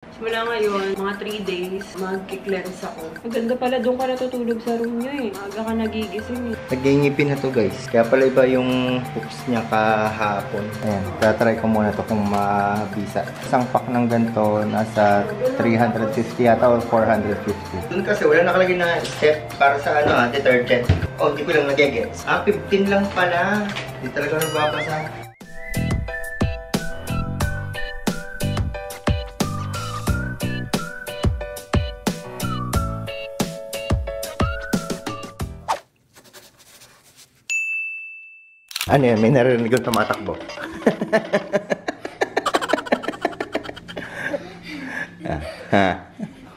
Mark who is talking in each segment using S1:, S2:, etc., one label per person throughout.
S1: Simula ngayon, mga 3 days, mag-cleanse ako. Maganda pala, doon ka natutulog sa room niyo eh. Maaga ka nagigising eh.
S2: Nagingipin na to guys. Kaya pala iba yung hooks niya kahapon. Ayan, tatry ko muna to kung mabisa. Isang pack ng ganito, nasa 350 yata o 450. Doon kasi wala nakalagay na step para sa detergent. Oh, hindi ko lang nagigets. 15 lang pala. Hindi talaga nababasa. Ano yan? May narinig yung tumatakbo.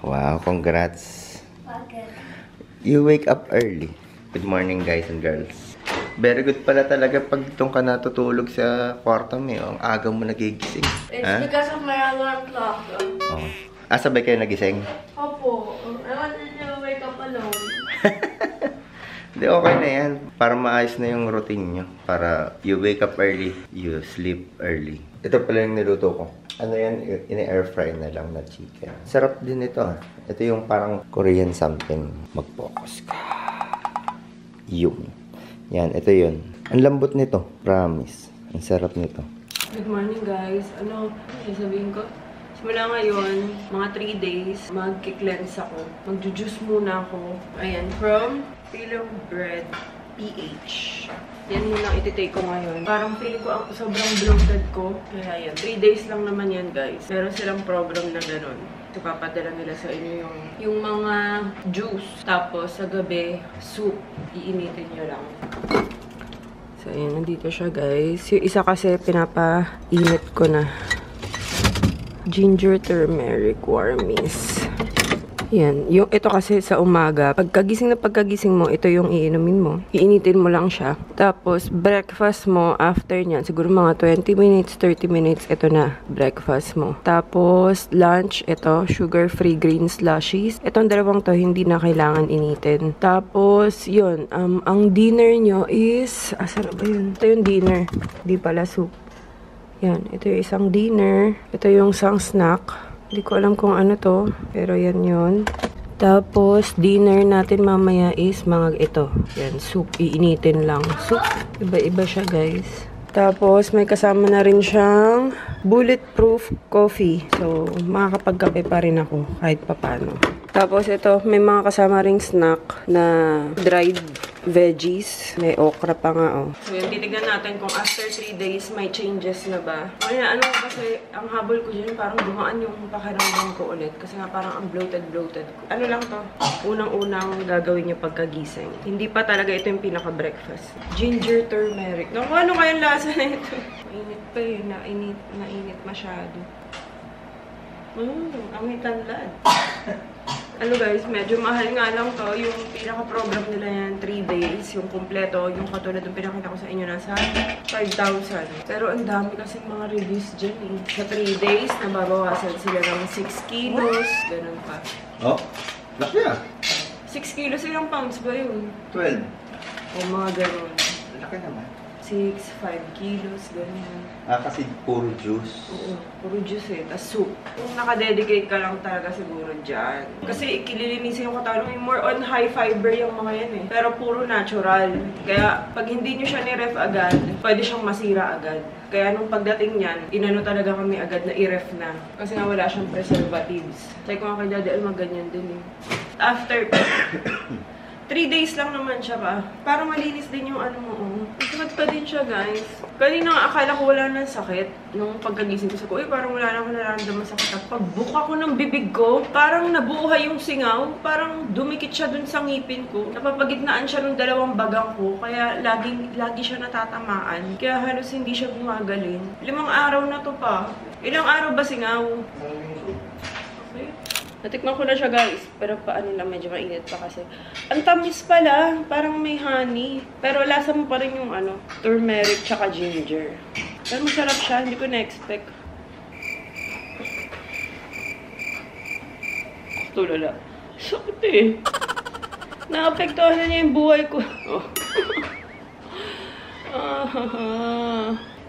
S2: Wow, congrats. You wake up early. Good morning guys and girls. Very good pala talaga pag itong ka natutulog sa kwarto mo. Ang aga mo nagigising.
S1: It's because of my alarm clock.
S2: Oh. Sabay kayo nagising?
S1: Opo. I wanted to wake up alone.
S2: Hindi, okay na yan. Para maayos na yung routine nyo. Para you wake up early, you sleep early. Ito pala yung niluto ko. Ano yan? In-air fry na lang na chicken. Sarap din ito. Ito yung parang Korean something. Mag-focus ka. Yung. Yan, ito yun. Ang lambot nito. Promise. Ang sarap nito.
S1: Good morning guys. Ano sasabihin ko? Simula ngayon, mga 3 days, mag-cleanse ako. Mag-juice muna ako. Ayan, from Pillow Bread PH. Yan muna iti-take ko ngayon. Parang feeling ko ang sobrang bloated ko. Kaya yan, 3 days lang naman yan guys. Meron silang program na ganun. Ipapadala nila sa inyo yung mga juice. Tapos sa gabi, soup. Iinitin nyo lang. So ayan, nandito siya guys. Yung isa kasi pinapainit ko na. Ginger turmeric warmies. Yan. Yung ito kasi sa umaga, pagkagising mo, ito yung iinumin mo. Iinitin mo lang siya. Tapos, breakfast mo, after nyan, siguro mga 20 minutes, 30 minutes, ito na, breakfast mo. Tapos, lunch, ito, sugar-free green slushies. Itong dalawang to, hindi na kailangan initin. Tapos, yun, ang dinner nyo is, asan ba yun? Ito yung dinner. Di pala soup. Yan, ito yung isang dinner. Ito yung isang snack. Hindi ko alam kung ano to, pero yan yun. Tapos, dinner natin mamaya is mga ito. Yan, soup. Iinitin lang. Soup. Iba-iba siya, guys. Tapos, may kasama na rin siyang bulletproof coffee. So, makakapagkape pa rin ako kahit papano. Tapos, ito, may mga kasama ring snack na dried veggies. May okra pa nga, oh. So, yun, titignan natin kung after 3 days, may changes na ba. Kaya, kasi, ang habol ko dyan, parang dumaan yung pakiramdam ko ulit. Kasi nga, parang ang bloated ko. Ano lang to? Unang-unang gagawin nyo pagkagising. Hindi pa talaga ito yung pinaka-breakfast. Ginger turmeric. Naku, ano kayang lasa na ito? Mainit pa eh. Nainit masyado. Amoy tanlad. Ano guys, medyo mahal nga lang to. Yung pinaka-program nila yan, 3 days. Yung kompleto, yung katulad ng pinakita ko sa inyo, nasa 5,000. Pero ang dami kasi mga reviews dyan eh. Sa 3 days, nababawasan sila ng 6 kilos. Ganun pa.
S2: Oh, laki ah.
S1: 6 kilos, ilang pounds ba yun?
S2: 12.
S1: O mga ganun.
S2: Laki naman.
S1: 6, 5 kilos, ganun.
S2: Kasi puro juice.
S1: Oo, puro juice eh. Tapos soup. Kung nakadedicate ka lang talaga siguro dyan. Kasi kililinisin yung katawan mo. More on high fiber yung mga yan eh. Pero puro natural. Kaya pag hindi nyo siya ni-ref agad, pwede siyang masira agad. Kaya nung pagdating niyan, inano talaga kami agad na i-ref na. Kasi nga wala siyang preservatives. Say ko nga kay Daddy Al, ganyan din eh. After 3 days lang naman siya pa. Para malinis din yung ano mo. Masakit pa din siya, guys. Kanina nga akala ko wala nang sakit. Nung pagkagising ko sa ko, parang wala na ako nararamdaman sakit. At pagbuka ko ng bibig ko, parang nabuhay yung singaw. Parang dumikit siya dun sa ngipin ko. Napapagitnaan siya ng dalawang bagang ko. Kaya lagi siya natatamaan. Kaya halos hindi siya gumagaling. 5 araw na to pa. Ilang araw ba singaw? Okay. Natikman ko na siya guys, pero paano lang, medyo mainit pa kasi. Ang tamis pala, parang may honey. Pero lasa mo pa rin yung turmeric tsaka ginger. Pero masarap siya, hindi ko na-expect. Tulala. Sakit eh. Naapektuhan na niya yung buhay ko. Oh.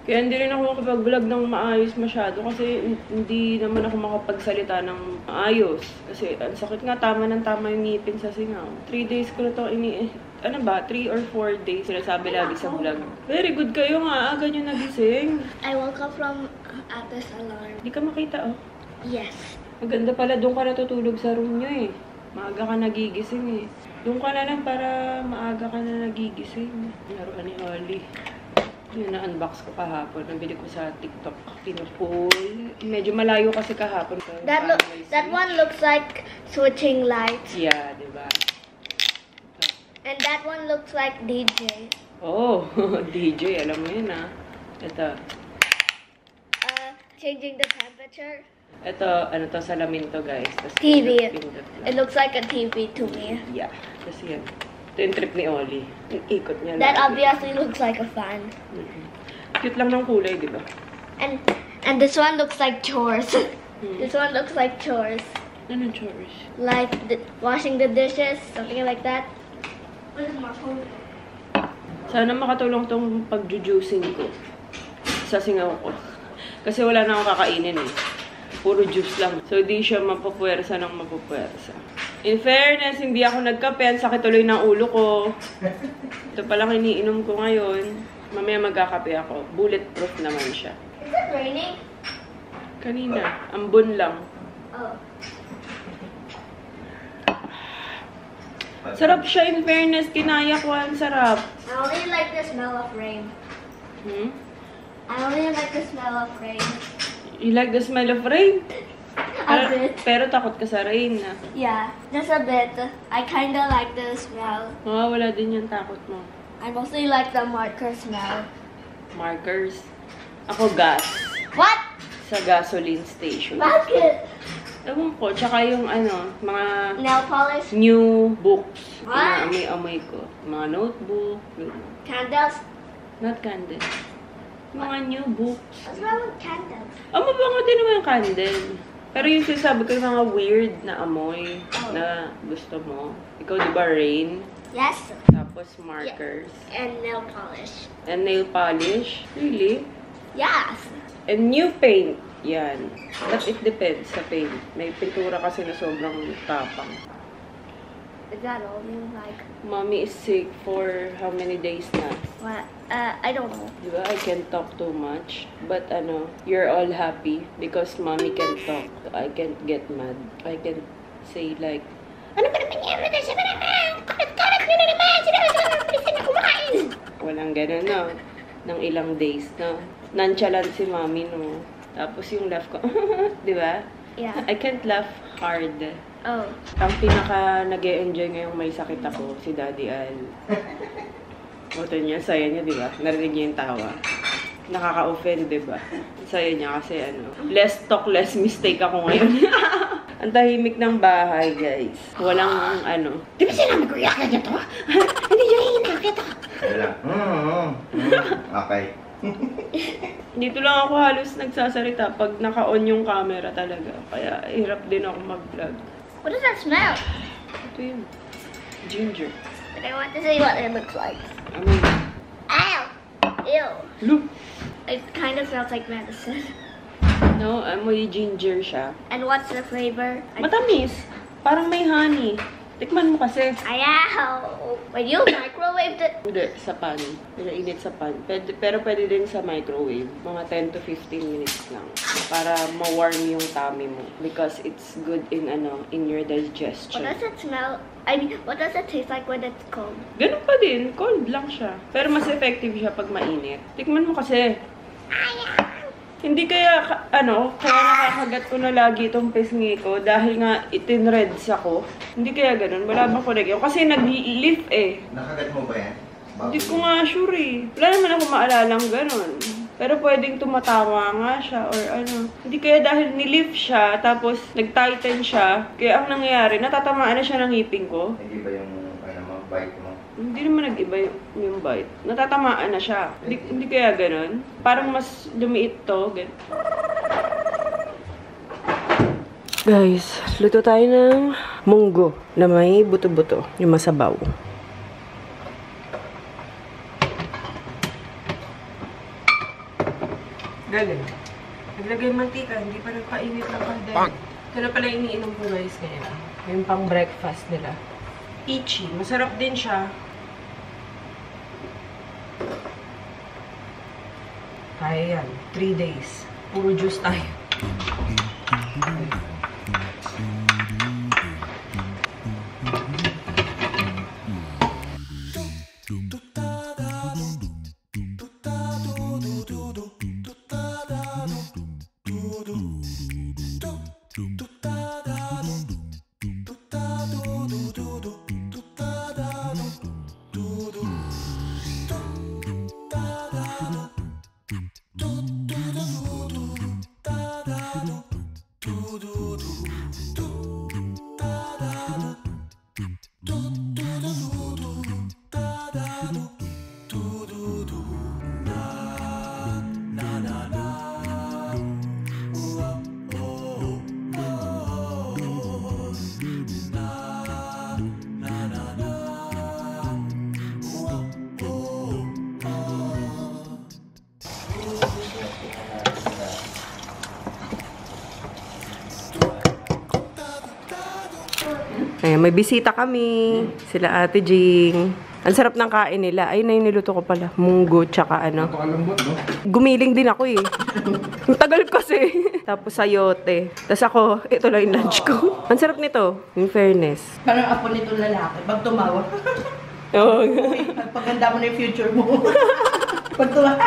S1: Kaya hindi rin ako makapag-vlog ng maayos masyado kasi hindi naman ako makapagsalita ng maayos. Kasi ang sakit nga, tama ng tama yung ngipin sa singaw. 3 days ko na to ano ba? 3 or 4 days sinasabi lagi sa vlog. Very good kayo nga, aga nyo nagising.
S3: I woke up from Atta's alarm.
S1: Hindi ka makita oh.
S3: Yes.
S1: Maganda pala, doon ka natutulog sa room nyo eh. Maaga ka nagigising eh. Doon ka na lang para maaga ka na nagigising. Laruan ni Ollie. Yun, na-unbox ko kahapon. Nabili ko sa TikTok. Pinupul. Medyo malayo kasi kahapon.
S3: That one looks like switching lights.
S1: Yeah, diba?
S3: And that one looks like DJ.
S1: Oh, DJ. Alam mo yun ah. Ito.
S3: Changing the temperature.
S1: Ito, ano to, salamin to guys. Tas
S3: TV.
S1: pindot lang.
S3: It looks like a TV to me.
S1: Yeah. Kasi yan. Ito yung trip ni Ollie. Yung ikot niya
S3: That
S1: lagi.
S3: obviously looks like a fan.
S1: Cute lang ng kulay, di ba?
S3: And this one looks like chores. This one looks like chores.
S1: Ano chores?
S3: Like washing the dishes, something like that. What is my phone?
S1: Sana makatulong tong pag-juicing ko sa singaw ko. Kasi wala na akong kakainin eh. Puro juice lang. So, di siya mapupwersa ng mapupwersa. In fairness, hindi ako nagkape. Ang sakit tuloy ng ulo ko. Ito palang iniinom ko ngayon. Mamaya magkakape ako. Bulletproof naman siya.
S3: Is it raining?
S1: Kanina. Ambon lang.
S3: Oh.
S1: Sarap siya, in fairness. Kinaya ko. Ang sarap.
S3: I only like the smell of rain.
S1: Hmm?
S3: I only like the smell of rain.
S1: You like the smell of rain?
S3: A bit.
S1: Pero takot ka sa rain na.
S3: Yeah, just a bit. I kinda like the smell.
S1: Wala din yung takot mo.
S3: I mostly like the marker smell.
S1: Markers. Ako gas.
S3: What?
S1: Sa gasoline station.
S3: Basket.
S1: Ewan ko. Tsaka yung ano, mga
S3: Nail polish.
S1: new books.
S3: What?
S1: Mga amoy-amoy ko. Mga notebook.
S3: Candles.
S1: Not candle. Mga new books.
S3: What's wrong with candles?
S1: Mabango din naman yung candle. Pero yung sinasabi ko yung mga weird na amoy na gusto mo. Ikaw di ba rain?
S3: Yes.
S1: Tapos markers.
S3: And nail polish.
S1: And nail polish. Really?
S3: Yes.
S1: And new paint. Yan. But it depends sa paint. May pintura kasi na sobrang tapang.
S3: Is that all you like?
S1: Mommy is sick for how many days na?
S3: What? I don't know.
S1: Diba? I can't talk too much. But ano, you're all happy because mommy can talk. I can't get mad. I can say like, ano ba naman yan? Karat-karat nyo na naman! Sinabi na kumain! Walang ganun, no? Ng ilang days, no? Nonchalant si mommy, no? Tapos yung laugh ko, diba?
S3: Yeah.
S1: I can't laugh hard.
S3: Oh.
S1: Ang pinaka nag-e-enjoy ngayong may sakit ako, si Daddy Al. Boto niya, saya niya, di ba? Narinig niya yung tawa. Nakaka-offend, di ba? Saya niya kasi ano, less talk, less mistake ako ngayon. Ang tahimik ng bahay, guys. Walang ano. Di ba sinabi ko, iyak na dito? Hindi niya rin nakita.
S2: Wala. Okay.
S1: Dito lang ako halos nagsasalita pag naka-on yung camera talaga. Kaya hirap din ako mag-vlog.
S3: What does that smell?
S1: Ito yun. Ginger.
S3: But I want to see what it looks like.
S1: Amoy.
S3: Ow! Ew.
S1: Look!
S3: It kind of smells like medicine.
S1: No, amoy ginger siya.
S3: And what's the flavor?
S1: Matamis. Parang may honey. Tikman mo kasi.
S3: Ayaw! When you microwaved it,
S1: Hindi, sa pan. Pinainit sa pan. Pero pwede din sa microwave. Mga 10 to 15 minutes lang. Para ma-warm yung tummy mo. Because it's good in in your
S3: what
S1: digestion.
S3: does it smell? I mean, what does it taste like when it's cold?
S1: Ganun pa din. Cold lang siya. Pero mas effective siya pag mainit. Tikman mo kasi. Hindi kaya, kaya nakakagat ko na lagi itong pisngi ko dahil nga itinreds ako. Hindi kaya ganun. Wala bang connection? Kasi nag-lift eh.
S2: Nakagat mo ba yan?
S1: Hindi ko nga sure eh. Wala naman ako maalalang ganun. Pero pwedeng tumatawa nga siya or ano. Hindi kaya dahil nilift siya, tapos nag-tighten siya, kaya ang nangyayari, natatamaan na siya ng ngipin ko.
S2: Hindi ba yung bite mo?
S1: Hindi naman nag-iba yung bite. Natatamaan na siya. Hindi kaya ganun. Parang mas lumiit to. Guys, luto tayo ng munggo na may buto-buto. Yung masabaw. Galing. Naglagay mantika, hindi pa nagpainit ng kaldero. Ito na pala iniinom ko guys kaya. Yung pang breakfast nila. Peachy. Masarap din siya. Kaya yan. 3 days. Puro juice tayo. Ayan, may bisita kami. Sila Ate Jing. Ang sarap ng kain nila. Ayun na yung niluto ko pala. Munggo, tsaka ano.
S4: Napakalambot, no?
S1: Gumiling din ako eh. Ang tagal kasi. Tapos sayote. Tapos ako, ito lang yung lunch ko. Ang sarap nito, in fairness.
S5: Parang apo nito lalaki. Pag tumawa.
S1: Oh.
S5: Pagpaganda mo na yung future mo. Pag tumawa.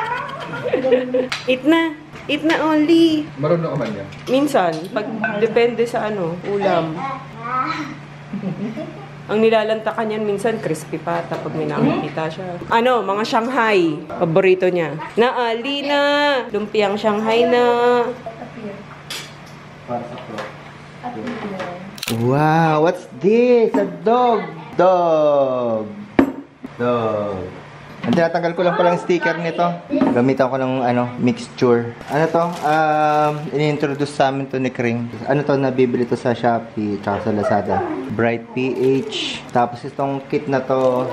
S1: Eat na. Eat na only.
S4: Marunong ka man yan.
S1: Minsan, pag depende sa ano, ulam. Ang nilalantakan yan minsan, crispy pata pag may nakikita siya. Ano, mga Shanghai. Paborito niya. Ali na! Lumpiang Shanghai na!
S2: Wow, what's this? A dog! Dog! Dog. Ang tinatanggal ko lang palang sticker nito. Gamitan ko ng mixture. Ano to? Ini-introduce sa amin to ni Kring. Ano to? Nabibili to sa Shopee tsaka sa Lazada. Bright PH. Tapos itong kit na to,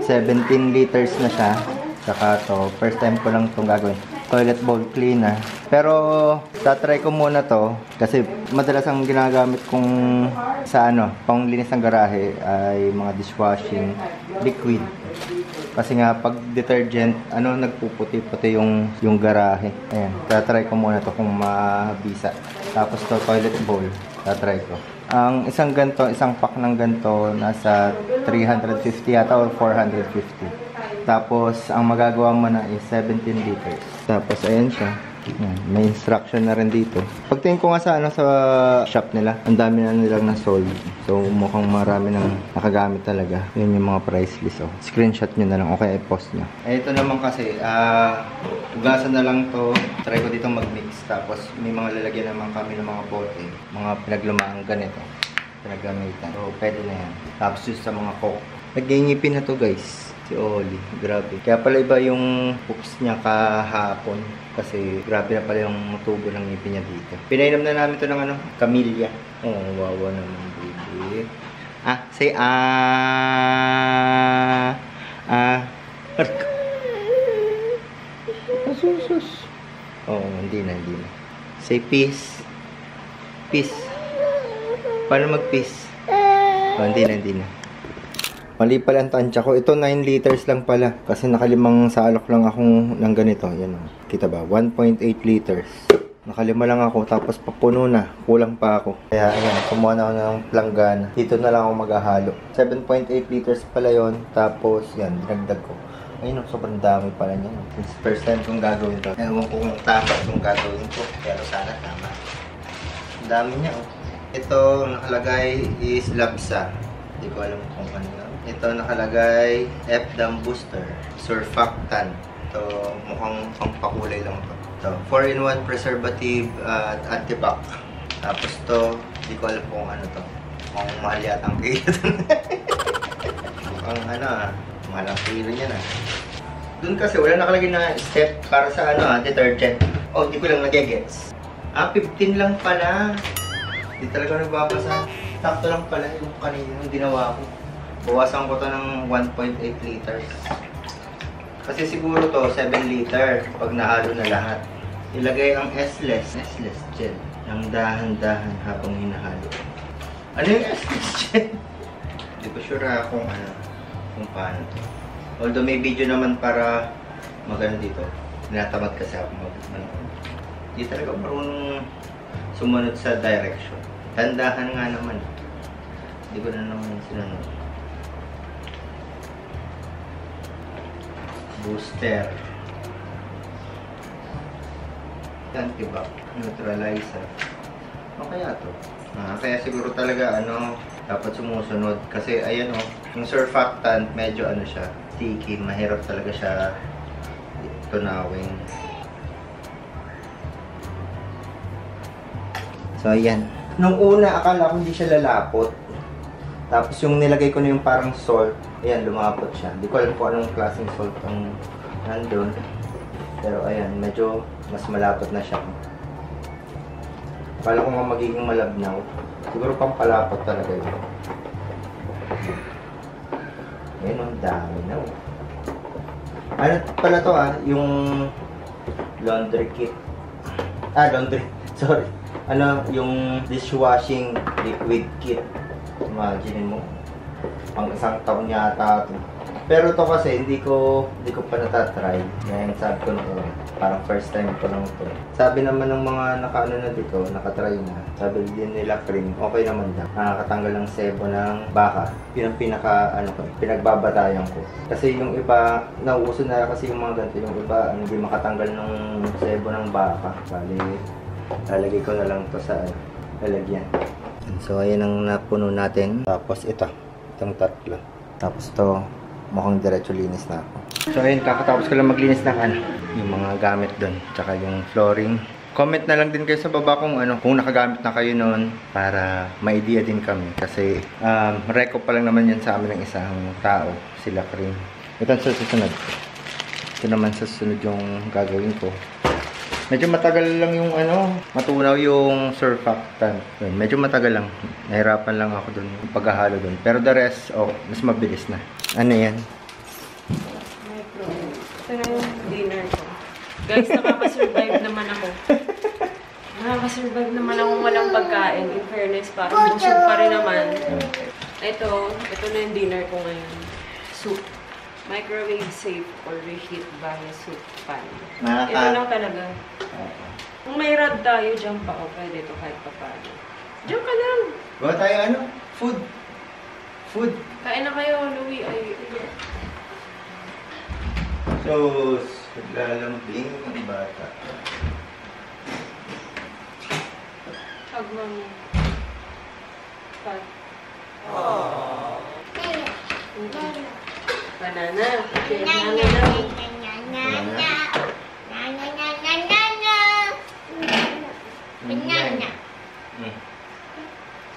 S2: 17 liters na siya. Tsaka to, first time ko lang itong gagawin. Toilet bowl cleaner. Pero, tatry ko muna to. Kasi madalas ang ginagamit kong sa panglinis ng garahe ay mga dishwashing liquid. Kasi nga, pag detergent, nagpuputi-puti yung garahe. Ayan, tatry ko muna to kung mabisa. Tapos to, toilet bowl. Tatry ko. Ang isang pack ng ganito, nasa 350 yata or 450. Tapos, ang magagawa mo na is 17 liters. Tapos, ayan siya. Ayan, may instruction na rin dito. Pagtingin ko nga sa shop nila, ang dami na nilang na-sold. So, mukhang marami nang nakagamit talaga. Yun yung mga price list. Oh. Screenshot nyo na lang. Okay, i-post nyo. Ito naman kasi, ugasan na lang to. Try ko dito mag-mix. Tapos, may mga lalagyan naman kami ng mga bote. Mga pinaglumaang ganito. Pinagamitan. So, pwede na yan. Tapos, just sa mga coke. Nag-iingipin na to, guys. Si Oli. Grabe. Kaya pala iba yung poops niya kahapon. Kasi grabe na pala yung tubo ng ngipin niya dito. Pinainom na namin ito ng camellia. Oh, wawa naman, baby. Say Sus. Oh, hindi na. Say peace. Peace. Paano mag-peace? Oh, hindi na. Mali pala ang tansya ko. Ito 9 liters lang pala. Kasi nakalimang salok lang akong ng ganito. Yan o. Kita ba? 1.8 liters. Nakalima lang ako. Tapos papuno na. Kulang pa ako. Kaya ayan. Kumuha na ako ng planggana. Dito na lang ako maghahalo. 7.8 liters pala yon. Tapos yan. Dinagdag ko. Ayun, sobrang dami pala niya. First time kong gagawin ito. Ewan ko kung tama itong gagawin ko. Pero sana tama. Ang dami niya. Oh. Ito nakalagay is Labsa. Hindi ko alam kung ano yun. Ito nakalagay F-Dam Booster Surfactant. Ito mukhang pangpakulay lang ito. Ito 4-in-1 preservative at antibac. Tapos ito, hindi ko alam kung ano to. Kung mahal yata ang kilo. Mukhang mahal ang kilo niya na. Doon kasi wala nakalagay na step para sa detergent. Oh, hindi ko lang nagigets. 15 lang pala. Hindi talaga nagbabasa. Sakto lang pala yung kanina yung ginawa ko. Bawasan ko to ng 1.8 liters. Kasi siguro to 7 liter pag nahalo na lahat. ilagay ang S-less gel. Ang dahan-dahan habang hinahalo. Ano yung S-less gel? Hindi ko sure kung paano to. Although may video naman para magano dito. Tinatamad kasi ako mag-manood. Hindi talaga marunong sumunod sa direction. Tandahan nga naman. Hindi ko na naman sinunod. Booster. Antibac. Neutralizer. O kaya to? Kaya siguro talaga dapat sumusunod. Kasi ayan yung surfactant medyo siya, sticky. Mahirap talaga siya tunawin. So ayan. Nung una akala ko hindi siya lalapot. Tapos yung nilagay ko na yung parang salt, ayan, lumapot siya. Hindi ko alam kung anong klaseng salt ang nandun. Pero ayan, medyo mas malapot na siya. Akala ko nga magiging malabnaw. Siguro pampalapot talaga yun. Ayan, ang dami na. Ano pala to yung laundry kit. Laundry. Sorry. Yung dishwashing liquid kit. Imagine mo, pang isang taon yata ito. Pero to kasi hindi ko pa natatry. Ngayon sabi ko noon, parang first time ko lang ito. Sabi naman ng mga na dito, nakatry na. Sabi din nila cream, okay naman daw. Nakakatanggal ng sebo ng baka. Yun ang pinagbabatayan ko. Kasi yung iba, nauuso na kasi yung mga ganito. Yung iba, hindi makatanggal ng sebo ng baka. Bali, lalagay ko na lang to sa lalagyan. So, ayan ang napuno natin. Tapos itong tatlo. Tapos to, mukhang diretso linis na ako. So, ayun, kakatapos ko lang maglinis ng yung mga gamit doon. Tsaka yung flooring. Comment na lang din kayo sa baba kung nakagamit na kayo noon para ma-idea din kami. Kasi, reco pa lang naman yan sa amin ng isang tao. Sila Cream. Ito ang susunod. Ito naman susunod yung gagawin ko. Medyo matagal lang yung matunaw yung surfactant. Medyo matagal lang. Nahirapan lang ako dun, yung paghahalo dun. Pero the rest, mas mabilis na. Ano yan?
S1: Microwave. Ito na yung dinner ko. Guys, nakaka-survive naman ako. Nakaka-survive naman ako walang pagkain. In fairness, parang busog pa rin naman. Ito na yung dinner ko ngayon. Soup. Microwave safe or reheat via soup pan. Ito lang talaga. Kung may rad tayo, dyan pa. Pwede ito kahit pa paano. Dyan ka lang.
S2: Bawa tayo Food.
S1: Kain na kayo, Louie.
S2: So, naglalambing ang bata.
S1: Hagman mo. Pat. Banana. Okay,
S3: Banana.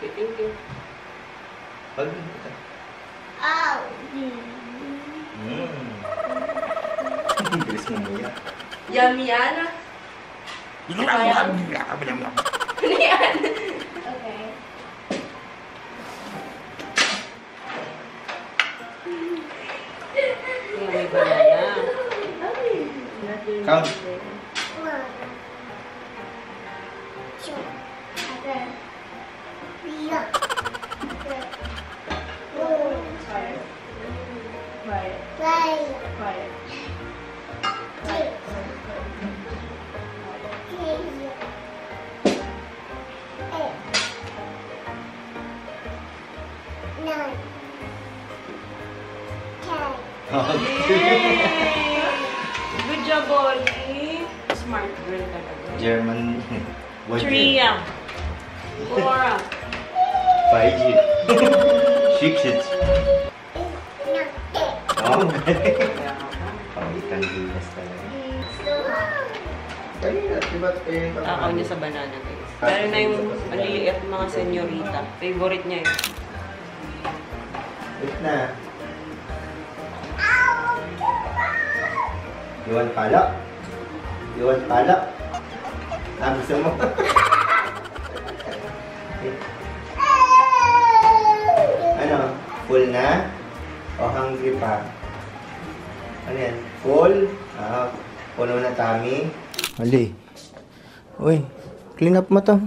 S1: Say thank you.
S3: Oh.
S2: Bilis mo muya.
S1: Yummy yan. Ano yan?
S3: Okay.
S1: May banana.
S2: Count.
S3: 1, 2,
S1: Good job, Ollie. Smart girl talaga.
S2: German.
S1: 3 yan. 4.
S2: 5 6 Oh, pang-itang gilas talaga.
S1: Takaw niya sa banana, guys. Lalo na yung maliliit mga senyorita. Favorite niya yun.
S2: Wait na. You want palak? You want palak? Gusto mo? Ano? Full na? O hungry pa? Ano yan? Full? Puno na tummy? Ali, Uy, clean up mo to.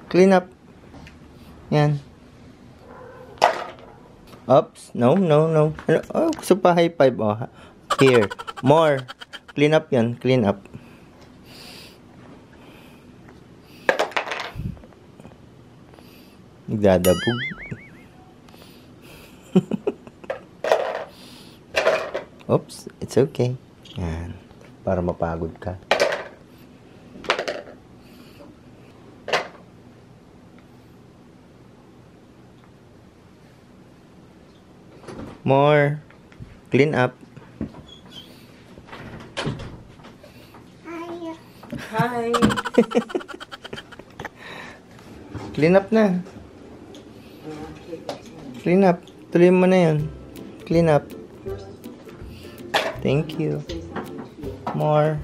S2: Clean up. Yan. Oops. No. Ano? Oh, gusto pa high five. Oh. Here. More. Clean up yan. Clean up. Nagdadabog. Oops. It's okay. Yan. Para mapagod ka. More. Clean up.
S1: Hi.
S2: Clean up na. Clean up. Tuloy mo na yun. Clean up. Thank you. More.